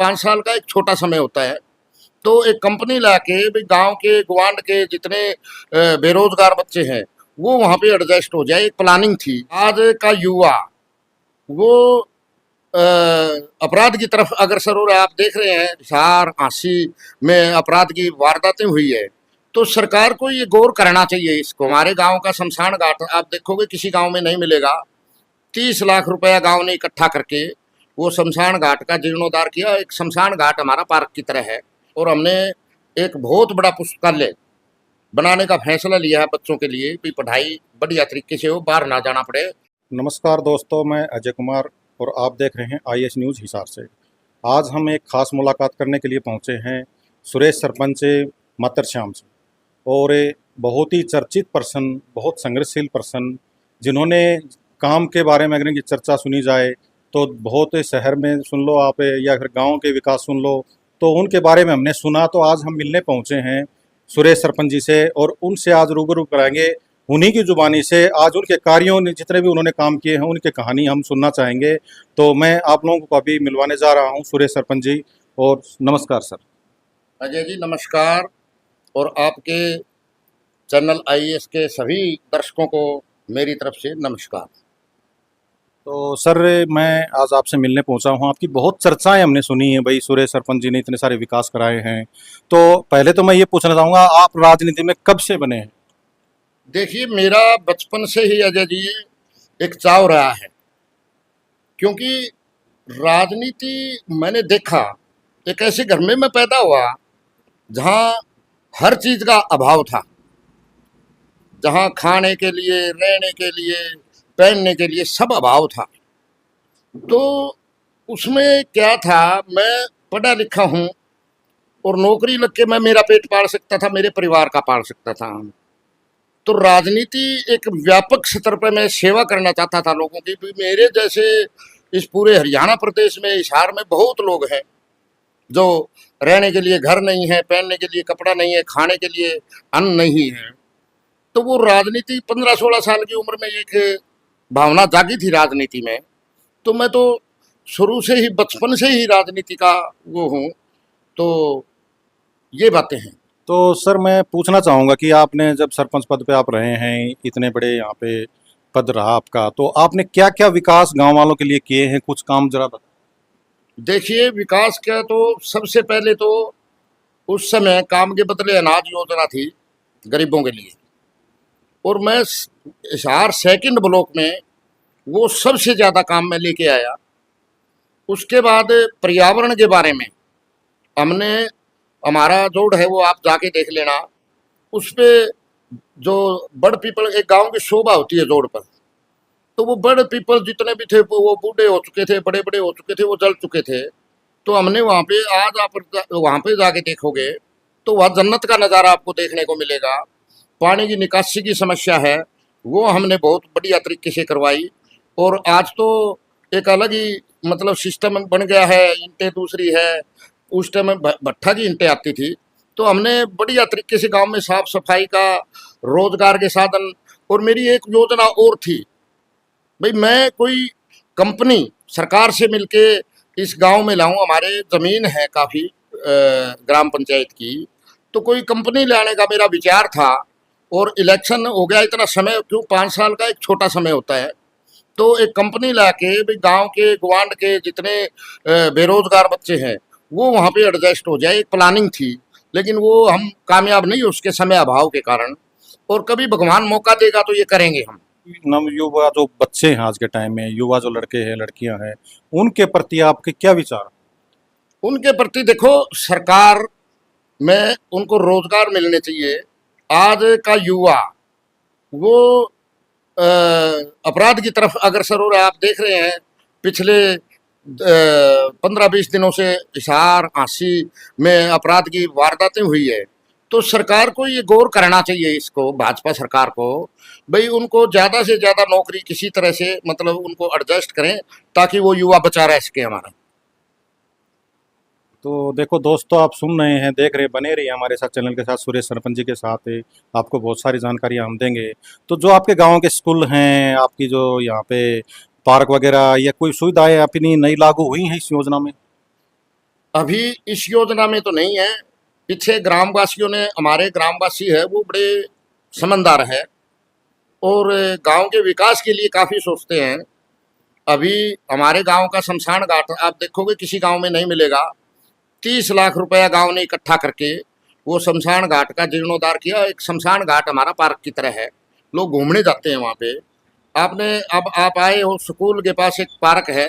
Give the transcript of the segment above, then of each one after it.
5 साल का एक छोटा समय होता है। तो एक कंपनी लाके भाई गांव के गवांड के जितने बेरोजगार बच्चे हैं वो वहां पे एडजस्ट हो जाए, एक प्लानिंग थी। आज का युवा वो अ, अपराध की तरफ अग्रसर हो रहा है। आप देख रहे हैं हिसार आसी में अपराध की वारदातें हुई है। तो सरकार को ये गौर करना चाहिए इसको। हमारे गांव का शमशान घाट आप देखोगे किसी गांव में नहीं मिलेगा। 30 लाख रुपया गांव ने इकट्ठा करके वो शमशान घाट का जीर्णोद्धार किया। एक शमशान घाट हमारा पार्क की तरह है और हमने एक बहुत बड़ा पुस्तकालय बनाने का फैसला लिया है बच्चों के लिए कि पढ़ाई बढ़िया तरीके से हो, बाहर ना जाना पड़े। नमस्कार दोस्तों, मैं अजय कुमार और आप देख रहे हैं IS न्यूज़ हिसार से। आज हम एक ख़ास मुलाकात करने के लिए पहुंचे हैं सुरेश सरपंच मातरश्याम से। और ये बहुत ही चर्चित पर्सन, बहुत संघर्षशील पर्सन, जिन्होंने काम के बारे में अगर इनकी चर्चा सुनी जाए तो बहुत शहर में सुन लो आप या फिर गाँव के विकास सुन लो, तो उनके बारे में हमने सुना। तो आज हम मिलने पहुँचे हैं सुरेश सरपंच जी से और उनसे आज रूबरू कराएंगे उन्हीं की जुबानी से। आज उनके कार्यों ने जितने भी उन्होंने काम किए हैं उनकी कहानी हम सुनना चाहेंगे। तो मैं आप लोगों को अभी मिलवाने जा रहा हूं सुरेश सरपंच जी। और नमस्कार सर। अजय जी नमस्कार, और आपके चैनल IS के सभी दर्शकों को मेरी तरफ से नमस्कार। तो सर, मैं आज आपसे मिलने पहुंचा हूं। आपकी बहुत चर्चाएं हमने सुनी है, भाई सुरेश सरपंच जी ने इतने सारे विकास कराए हैं। तो पहले तो मैं ये पूछना चाहूँगा, आप राजनीति में कब से बने हैं? देखिए, मेरा बचपन से ही अजय जी एक चाव रहा है, क्योंकि राजनीति मैंने देखा। एक ऐसे घर में मैं पैदा हुआ जहाँ हर चीज का अभाव था, जहाँ खाने के लिए, रहने के लिए, पहनने के लिए सब अभाव था। तो उसमें क्या था, मैं पढ़ा लिखा हूँ और नौकरी लग के मैं मेरा पेट पाल सकता था, मेरे परिवार का पाल सकता था। तो राजनीति एक व्यापक स्तर पर मैं सेवा करना चाहता था लोगों की। भी मेरे जैसे इस पूरे हरियाणा प्रदेश में, हिसार में बहुत लोग हैं जो रहने के लिए घर नहीं है, पहनने के लिए कपड़ा नहीं है, खाने के लिए अन्न नहीं है। तो वो राजनीति 15-16 साल की उम्र में एक भावना जागी थी राजनीति में। तो मैं तो शुरू से ही, बचपन से ही राजनीति का वो हूँ। तो ये बातें हैं। तो सर, मैं पूछना चाहूँगा कि आपने जब सरपंच पद पे आप रहे हैं, इतने बड़े यहाँ पे पद रहा आपका, तो आपने क्या क्या विकास गांव वालों के लिए किए हैं? कुछ काम जरा बताएं। देखिए, विकास का तो सबसे पहले तो उस समय काम के बदले अनाज योजना थी गरीबों के लिए, और मैं हिसार सेकंड ब्लॉक में वो सबसे ज़्यादा काम मैं लेके आया। उसके बाद पर्यावरण के बारे में हमने, हमारा जोड़ है वो आप जाके देख लेना। उस पे जो बड़ पीपल, एक गांव की शोभा होती है जोड़ पर, तो वो बड़ पीपल जितने भी थे वो बूढ़े हो चुके थे, बड़े बड़े हो चुके थे, वो जल चुके थे। तो हमने वहाँ पे, आज आप वहाँ पे जाके देखोगे तो वह जन्नत का नज़ारा आपको देखने को मिलेगा। पानी की निकासी की समस्या है, वो हमने बहुत बढ़िया तरीके से करवाई। और आज तो एक अलग ही मतलब सिस्टम बन गया है, ईंटें दूसरी है। उस टाइम में भट्ठा की ईंटें आती थी। तो हमने बढ़िया तरीके से गांव में साफ सफाई का, रोजगार के साधन। और मेरी एक योजना और थी, भाई मैं कोई कंपनी सरकार से मिलके इस गांव में लाऊं। हमारे ज़मीन है काफ़ी ग्राम पंचायत की, तो कोई कंपनी लाने का मेरा विचार था। और इलेक्शन हो गया, इतना समय क्यों, 5 साल का एक छोटा समय होता है। तो एक कंपनी लाके भाई गांव के गवांड के जितने बेरोजगार बच्चे हैं वो वहाँ पे एडजस्ट हो जाए, एक प्लानिंग थी। लेकिन वो हम कामयाब नहीं, उसके समय अभाव के कारण। और कभी भगवान मौका देगा तो ये करेंगे हम। नव युवा जो बच्चे हैं आज के टाइम में, युवा जो लड़के हैं लड़कियां हैं, उनके प्रति आपके क्या विचार? उनके प्रति देखो, सरकार में उनको रोजगार मिलने चाहिए। आज का युवा वो अपराध की तरफ अग्रसर हो रहा है। आप देख रहे हैं पिछले 15-20 दिनों से हिसार आसी में अपराध की वारदातें हुई है। तो सरकार को ये गौर करना चाहिए, इसको भाजपा सरकार को, भाई उनको ज़्यादा से ज़्यादा नौकरी किसी तरह से मतलब उनको एडजस्ट करें ताकि वो युवा बचा रह सके हमारा। तो देखो दोस्तों, आप सुन रहे हैं, देख रहे, बने रहिए हमारे साथ चैनल के साथ, सुरेश सरपंच जी के साथ है। आपको बहुत सारी जानकारियां हम देंगे। तो जो आपके गांव के स्कूल हैं, आपकी जो यहाँ पे पार्क वगैरह या कोई सुविधाएं अपनी नई लागू हुई हैं इस योजना में? अभी इस योजना में तो नहीं है। पीछे ग्रामवासियों ने, हमारे ग्रामवासी है वो बड़े समझदार है और गांव के विकास के लिए काफ़ी सोचते हैं। अभी हमारे गांव का शमशान घाट आप देखोगे किसी गांव में नहीं मिलेगा। 30 लाख रुपया गांव ने इकट्ठा करके वो शमशान घाट का जीर्णोद्धार किया। एक शमशान घाट हमारा पार्क की तरह है, लोग घूमने जाते हैं वहाँ पे। आपने, अब आप आए हो, स्कूल के पास एक पार्क है,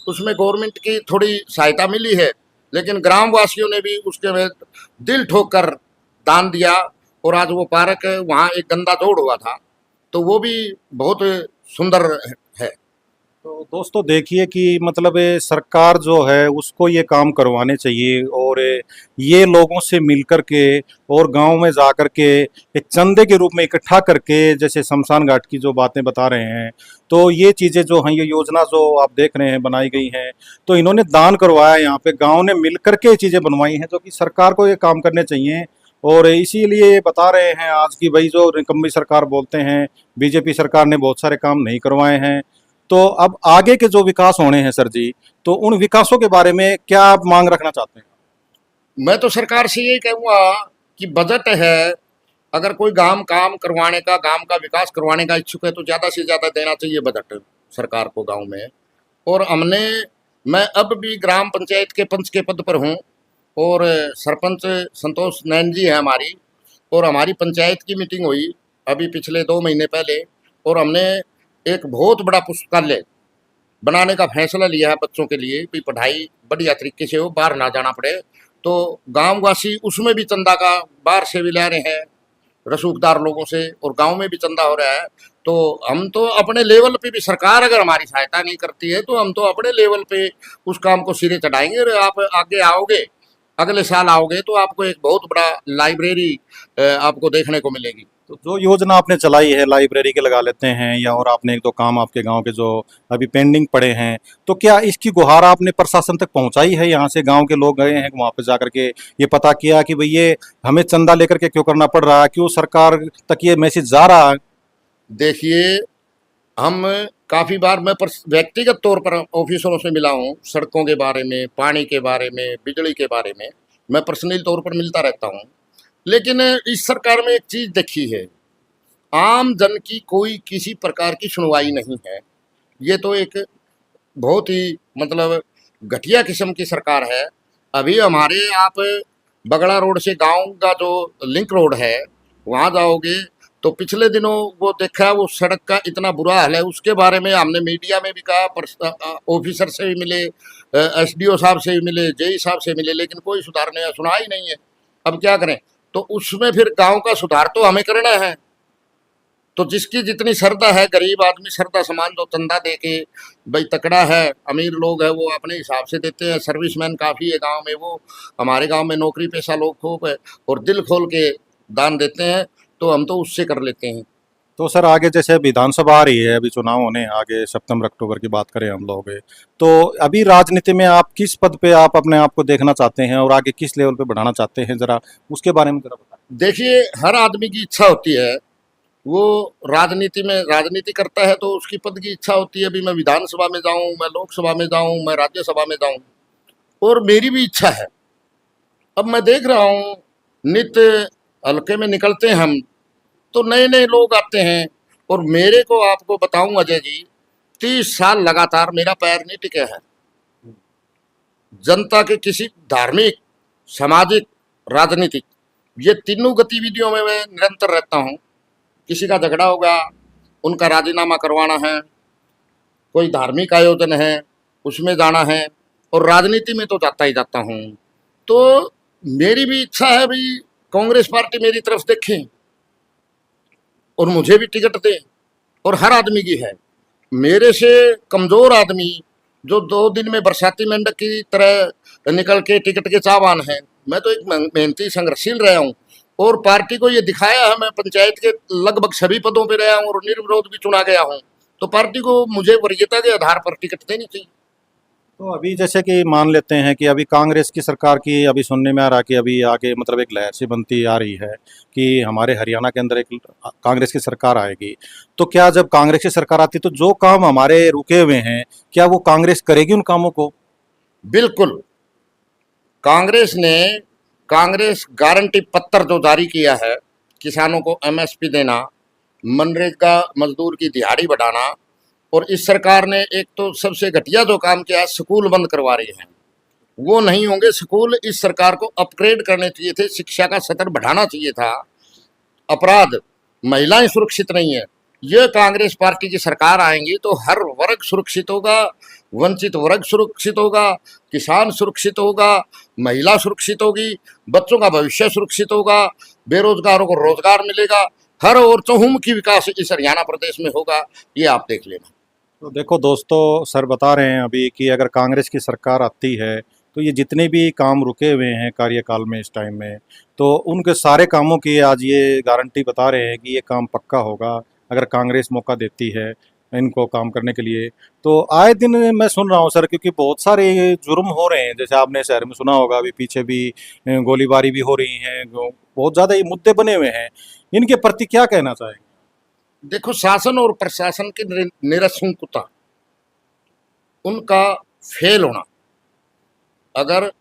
उसमें गवर्नमेंट की थोड़ी सहायता मिली है, लेकिन ग्रामवासियों ने भी उसके में दिल ठोक कर दान दिया और आज वो पार्क, वहाँ एक गंदा दौड़ हुआ था, तो वो भी बहुत सुंदर है। तो दोस्तों देखिए कि मतलब सरकार जो है उसको ये काम करवाने चाहिए और ये लोगों से मिल कर के और गांव में जा कर के एक चंदे के रूप में इकट्ठा करके, जैसे शमशान घाट की जो बातें बता रहे हैं, तो ये चीज़ें जो हैं, ये योजना जो आप देख रहे हैं बनाई गई हैं, तो इन्होंने दान करवाया, यहाँ पे गांव ने मिल कर के ये चीज़ें बनवाई हैं, जो कि सरकार को ये काम करने चाहिए। और इसीलिए ये बता रहे हैं आज की भाई जो निकम्मी सरकार बोलते हैं, बीजेपी सरकार ने बहुत सारे काम नहीं करवाए हैं। तो अब आगे के जो विकास होने हैं सर जी, तो उन विकासों के बारे में क्या आप मांग रखना चाहते हैं? मैं तो सरकार से यही कहूँगा कि बजट है, अगर कोई काम करवाने का, गांव का विकास करवाने का इच्छुक है तो ज़्यादा से ज़्यादा देना चाहिए बजट सरकार को गांव में। और मैं अब भी ग्राम पंचायत के पंच के पद पर हूँ और सरपंच संतोष नैन जी है हमारी, और हमारी पंचायत की मीटिंग हुई अभी पिछले 2 महीने पहले, और हमने एक बहुत बड़ा पुस्तकालय बनाने का फैसला लिया है बच्चों के लिए, भी पढ़ाई बढ़िया तरीके से हो, बाहर ना जाना पड़े। तो गांववासी उसमें भी चंदा का बाहर से भी ले रहे हैं, रसूखदार लोगों से, और गांव में भी चंदा हो रहा है। तो हम तो अपने लेवल पे भी, सरकार अगर हमारी सहायता नहीं करती है तो हम तो अपने लेवल पे उस काम को सिरे चढ़ाएंगे। और आप आगे आओगे, अगले साल आओगे तो आपको एक बहुत बड़ा लाइब्रेरी आपको देखने को मिलेगी। तो जो योजना आपने चलाई है लाइब्रेरी के लगा लेते हैं, या और आपने एक दो काम आपके गांव के जो अभी पेंडिंग पड़े हैं, तो क्या इसकी गुहार आपने प्रशासन तक पहुंचाई है? यहाँ से गांव के लोग गए हैं वहां पे जाकर के ये पता किया कि भाई ये हमें चंदा लेकर के क्यों करना पड़ रहा है, क्यों सरकार तक ये मैसेज जा रहा है? देखिए, हम काफ़ी बार, मैं व्यक्तिगत तौर पर ऑफिसरों से मिला हूँ, सड़कों के बारे में, पानी के बारे में, बिजली के बारे में मैं पर्सनल तौर पर मिलता रहता हूँ। लेकिन इस सरकार में एक चीज़ देखी है, आम जन की कोई किसी प्रकार की सुनवाई नहीं है। ये तो एक बहुत ही मतलब घटिया किस्म की सरकार है। अभी हमारे, आप बगड़ा रोड से गांव का जो लिंक रोड है वहाँ जाओगे तो पिछले दिनों वो देखा, वो सड़क का इतना बुरा हाल है, उसके बारे में हमने मीडिया में भी कहा, ऑफिसर से भी मिले, एसडीओ साहब से भी मिले, जेई साहब से मिले, लेकिन कोई सुधारने सुना ही नहीं है। अब क्या करें? तो उसमें फिर गांव का सुधार तो हमें करना है। तो जिसकी जितनी श्रद्धा है, गरीब आदमी श्रद्धा समान जो चंदा दे के, भाई तकड़ा है, अमीर लोग है, वो अपने हिसाब से देते हैं। सर्विसमैन काफ़ी है गांव में, वो हमारे गांव में नौकरी पेशा लोग खूब है और दिल खोल के दान देते हैं, तो हम तो उससे कर लेते हैं। तो सर आगे जैसे विधानसभा आ रही है, अभी चुनाव होने हैं आगे, सितंबर अक्टूबर की बात करें हम लोग, तो अभी राजनीति में आप किस पद पे आप अपने आप को देखना चाहते हैं और आगे किस लेवल पे बढ़ाना चाहते हैं, जरा उसके बारे में जरा बताएं। देखिए, हर आदमी की इच्छा होती है, वो राजनीति में राजनीति करता है तो उसकी पद की इच्छा होती है, अभी मैं विधानसभा में जाऊं, मैं लोकसभा में जाऊं, मैं राज्यसभा में जाऊं, और मेरी भी इच्छा है। अब मैं देख रहा हूँ नित्य हल्के में निकलते हैं हम, तो नए नए लोग आते हैं, और मेरे को आपको बताऊं अजय जी, 30 साल लगातार मेरा पैर नहीं टिके है। जनता के किसी धार्मिक, सामाजिक, राजनीतिक, ये तीनों गतिविधियों में मैं निरंतर रहता हूँ। किसी का झगड़ा होगा, उनका राजीनामा करवाना है, कोई धार्मिक आयोजन है उसमें जाना है, और राजनीति में तो जाता ही जाता हूँ। तो मेरी भी इच्छा है भाई कांग्रेस पार्टी मेरी तरफ देखें और मुझे भी टिकट दे, और हर आदमी की है। मेरे से कमज़ोर आदमी जो 2 दिन में बरसाती मेंढक की तरह निकल के टिकट के चाहवान है, मैं तो एक मेहनती संघर्षशील रहा हूँ और पार्टी को ये दिखाया है। मैं पंचायत के लगभग सभी पदों पे रहा हूँ और निर्विरोध भी चुना गया हूँ, तो पार्टी को मुझे वरीयता के आधार पर टिकट देनी चाहिए। तो अभी जैसे कि मान लेते हैं कि अभी कांग्रेस की सरकार की अभी सुनने में आ रहा कि अभी आगे मतलब एक लहर सी बनती आ रही है कि हमारे हरियाणा के अंदर एक कांग्रेस की सरकार आएगी, तो क्या जब कांग्रेस की सरकार आती तो जो काम हमारे रुके हुए हैं क्या वो कांग्रेस करेगी उन कामों को? बिल्कुल, कांग्रेस गारंटी पत्र जो जारी किया है, किसानों को एमएसपी देना, मनरेगा मजदूर की दिहाड़ी बढ़ाना, और इस सरकार ने एक तो सबसे घटिया जो काम किया है, स्कूल बंद करवा रही हैं। वो नहीं होंगे स्कूल। इस सरकार को अपग्रेड करने चाहिए थे, शिक्षा का स्तर बढ़ाना चाहिए था। अपराध, महिलाएं सुरक्षित नहीं है। ये कांग्रेस पार्टी की सरकार आएंगी तो हर वर्ग सुरक्षित होगा, वंचित वर्ग सुरक्षित होगा, किसान सुरक्षित होगा, महिला सुरक्षित होगी, बच्चों का भविष्य सुरक्षित होगा, बेरोजगारों को रोजगार मिलेगा, हर और चहुमुखी विकास इस हरियाणा प्रदेश में होगा। ये आप देख लेना। तो देखो दोस्तों, सर बता रहे हैं अभी कि अगर कांग्रेस की सरकार आती है तो ये जितने भी काम रुके हुए हैं कार्यकाल में इस टाइम में, तो उनके सारे कामों की आज ये गारंटी बता रहे हैं कि ये काम पक्का होगा अगर कांग्रेस मौका देती है इनको काम करने के लिए। तो आए दिन मैं सुन रहा हूँ सर, क्योंकि बहुत सारे जुर्म हो रहे हैं, जैसे आपने शहर में सुना होगा, अभी पीछे भी गोलीबारी भी हो रही है, बहुत ज़्यादा ये मुद्दे बने हुए हैं। इनके प्रति क्या कहना चाहेंगे? देखो, शासन और प्रशासन की निरंकुशता, उनका फेल होना। अगर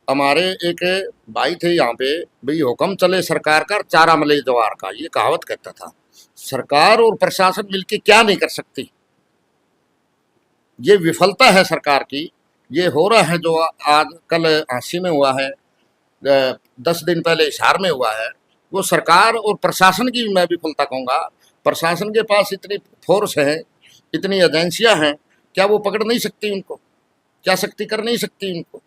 हमारे एक भाई थे यहाँ पे, भाई हुक्म चले सरकार का, चारा मले जवार का, ये कहावत कहता था। सरकार और प्रशासन मिलके क्या नहीं कर सकती। ये विफलता है सरकार की। ये हो रहा है जो आज कल हांसी में हुआ है, 10 दिन पहले हिसार में हुआ है, वो सरकार और प्रशासन की मैं विफलता कहूँगा। प्रशासन के पास इतनी फोर्स है, इतनी एजेंसियां हैं, क्या वो पकड़ नहीं सकती उनको? क्या शक्ति कर नहीं सकती उनको?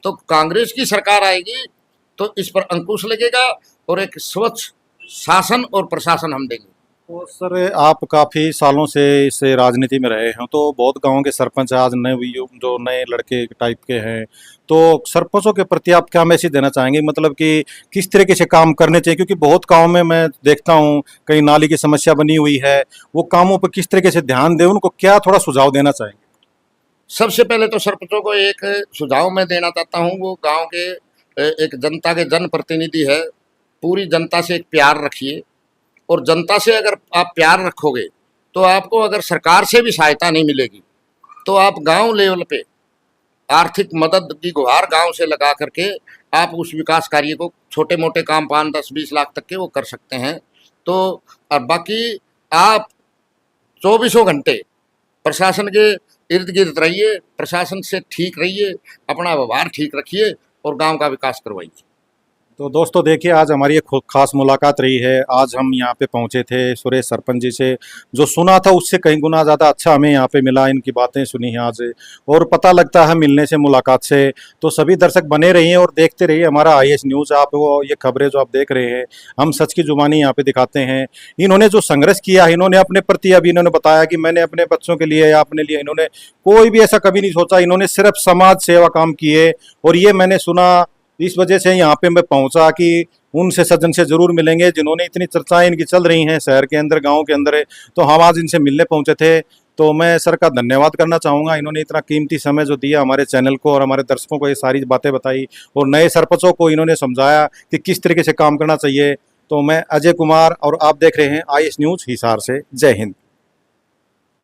तो कांग्रेस की सरकार आएगी तो इस पर अंकुश लगेगा और एक स्वच्छ शासन और प्रशासन हम देंगे। तो सर, आप काफ़ी सालों से इस राजनीति में रहे हैं, तो बहुत गांवों के सरपंच आज नए जो नए लड़के टाइप के हैं, तो सरपंचों के प्रति आप क्या मैसेज देना चाहेंगे? मतलब कि किस तरीके से काम करने चाहिए, क्योंकि बहुत गांव में मैं देखता हूं कहीं नाली की समस्या बनी हुई है, वो कामों पर किस तरीके से ध्यान दें, उनको क्या थोड़ा सुझाव देना चाहेंगे? सबसे पहले तो सरपंचों को एक सुझाव मैं देना चाहता हूँ, वो गांव के एक जनता के जनप्रतिनिधि है। पूरी जनता से एक प्यार रखिए, और जनता से अगर आप प्यार रखोगे तो आपको अगर सरकार से भी सहायता नहीं मिलेगी तो आप गांव लेवल पे आर्थिक मदद की गुहार गांव से लगा करके आप उस विकास कार्य को, छोटे मोटे काम 5, 10, 20 लाख तक के वो कर सकते हैं। तो और बाकी आप 24 घंटे प्रशासन के इर्द गिर्द रहिए, प्रशासन से ठीक रहिए, अपना व्यवहार ठीक रखिए और गांव का विकास करवाइए। तो दोस्तों देखिए, आज हमारी एक खास मुलाकात रही है। आज हम यहाँ पे पहुँचे थे सुरेश सरपंच जी से, जो सुना था उससे कहीं गुना ज़्यादा अच्छा हमें यहाँ पे मिला। इनकी बातें सुनी हैं आज, और पता लगता है मिलने से, मुलाकात से। तो सभी दर्शक बने रहिए और देखते रहिए हमारा IAS न्यूज़। आप वो ये खबरें जो आप देख रहे हैं, हम सच की जुबानी यहाँ पे दिखाते हैं। इन्होंने जो संघर्ष किया है, इन्होंने अपने प्रति, अभी इन्होंने बताया कि मैंने अपने बच्चों के लिए या अपने लिए, इन्होंने कोई भी ऐसा कभी नहीं सोचा। इन्होंने सिर्फ समाज सेवा काम किए, और ये मैंने सुना, इस वजह से यहाँ पे मैं पहुँचा कि उनसे सज्जन से जरूर मिलेंगे जिन्होंने, इतनी चर्चाएं इनकी चल रही हैं शहर के अंदर, गांव के अंदर, तो हम आज इनसे मिलने पहुँचे थे। तो मैं सर का धन्यवाद करना चाहूँगा, इन्होंने इतना कीमती समय जो दिया हमारे चैनल को और हमारे दर्शकों को, ये सारी बातें बताई, और नए सरपंचों को इन्होंने समझाया कि किस तरीके से काम करना चाहिए। तो मैं अजय कुमार, और आप देख रहे हैं IAS न्यूज़ हिसार से। जय हिंद।